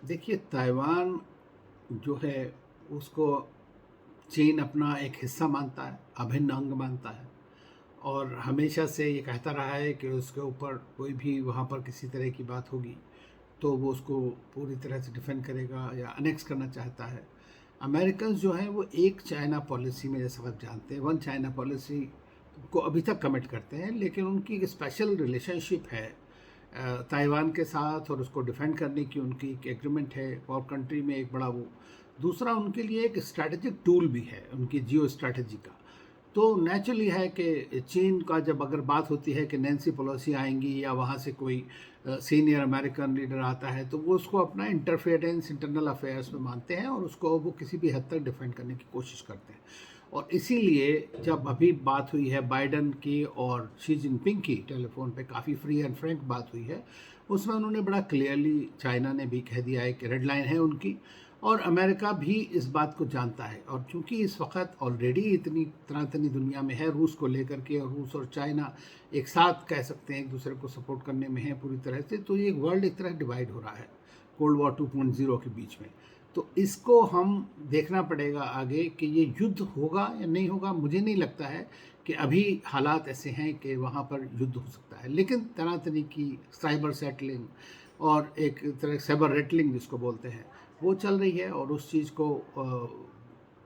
देखिए, ताइवान जो है उसको चीन अपना एक हिस्सा मानता है, अभिन्न अंग मानता है और हमेशा से ये कहता रहा है कि उसके ऊपर कोई भी वहाँ पर किसी तरह की बात होगी तो वो उसको पूरी तरह से डिफेंड करेगा या अनेक्स करना चाहता है। अमेरिकन जो हैं वो एक चाइना पॉलिसी में, जैसा आप जानते हैं, वन चाइना पॉलिसी को अभी तक कमिट करते हैं, लेकिन उनकी एक स्पेशल रिलेशनशिप है ताइवान के साथ और उसको डिफेंड करने की उनकी एक एग्रीमेंट है और कंट्री में एक बड़ा वो। दूसरा, उनके लिए एक स्ट्रैटेजिक टूल भी है उनकी जियो स्ट्रैटेजी का। तो नेचुरली है कि चीन का जब अगर बात होती है कि नैन्सी पेलोसी आएंगी या वहाँ से कोई सीनियर अमेरिकन लीडर आता है तो वो उसको अपना इंटरफेरेंस इंटरनल अफेयर्स में मानते हैं और उसको वो किसी भी हद तक डिफेंड करने की कोशिश करते हैं। और इसीलिए जब अभी बात हुई है बाइडन की और शी जिनपिंग की, टेलीफोन पे काफ़ी फ्री एंड फ्रैंक बात हुई है, उसमें उन्होंने बड़ा क्लियरली, चाइना ने भी कह दिया है कि रेड लाइन है उनकी और अमेरिका भी इस बात को जानता है। और चूंकि इस वक्त ऑलरेडी इतनी तनातनी दुनिया में है रूस को लेकर के, और रूस और चाइना एक साथ कह सकते हैं एक दूसरे को सपोर्ट करने में है पूरी तरह से, तो ये वर्ल्ड एक तरह डिवाइड हो रहा है कोल्ड वॉर 2.0 के बीच में। तो इसको हम देखना पड़ेगा आगे कि ये युद्ध होगा या नहीं होगा। मुझे नहीं लगता है कि अभी हालात ऐसे हैं कि वहाँ पर युद्ध हो सकता है, लेकिन तनातनी की साइबर सेटलिंग और एक तरह साइबर रेटलिंग जिसको बोलते हैं वो चल रही है। और उस चीज़ को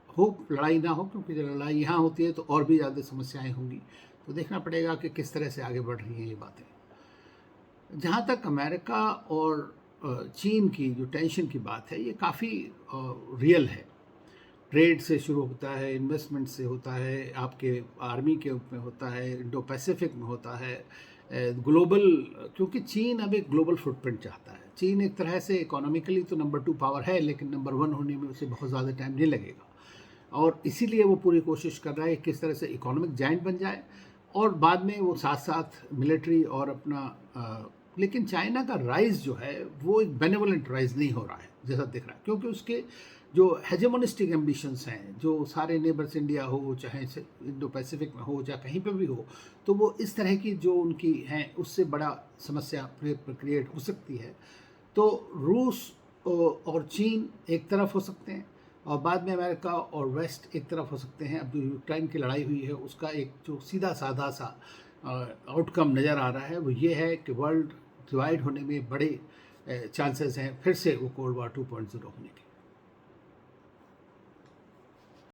होप लड़ाई ना हो, क्योंकि जब लड़ाई यहाँ होती है तो और भी ज़्यादा समस्याएं होंगी। तो देखना पड़ेगा कि किस तरह से आगे बढ़ रही हैं ये बातें। जहाँ तक अमेरिका और चीन की जो टेंशन की बात है, ये काफ़ी रियल है। ट्रेड से शुरू होता है, इन्वेस्टमेंट से होता है, आपके आर्मी के में होता है, इंडो पैसिफिक में होता है, ग्लोबल। क्योंकि चीन अब एक ग्लोबल फुटप्रिंट चाहता है। चीन एक तरह से इकोनॉमिकली तो नंबर 2 पावर है, लेकिन नंबर 1 होने में उसे बहुत ज़्यादा टाइम नहीं लगेगा। और इसीलिए वो पूरी कोशिश कर रहा है किस तरह से इकोनॉमिक जाइंट बन जाए और बाद में वो साथ साथ मिलिट्री और अपना लेकिन चाइना का राइज जो है वो एक बेनेवलेंट राइज नहीं हो रहा है जैसा दिख रहा है, क्योंकि उसके जो हेजेमोनिस्टिक एम्बिशंस हैं, जो सारे नेबर्स इंडिया हो, चाहे इंडो पैसिफिक में हो, चाहे कहीं पर भी हो, तो वो इस तरह की जो उनकी हैं उससे बड़ा समस्या क्रिएट हो सकती है। तो रूस और चीन एक तरफ हो सकते हैं और बाद में अमेरिका और वेस्ट एक तरफ हो सकते हैं। अब जो यूक्रेन की लड़ाई हुई है उसका एक जो सीधा साधा सा आउटकम नज़र आ रहा है वो ये है कि वर्ल्ड डिवाइड होने में बड़े चांसेस हैं फिर से वो कोल्ड वॉर 2.0 होने के।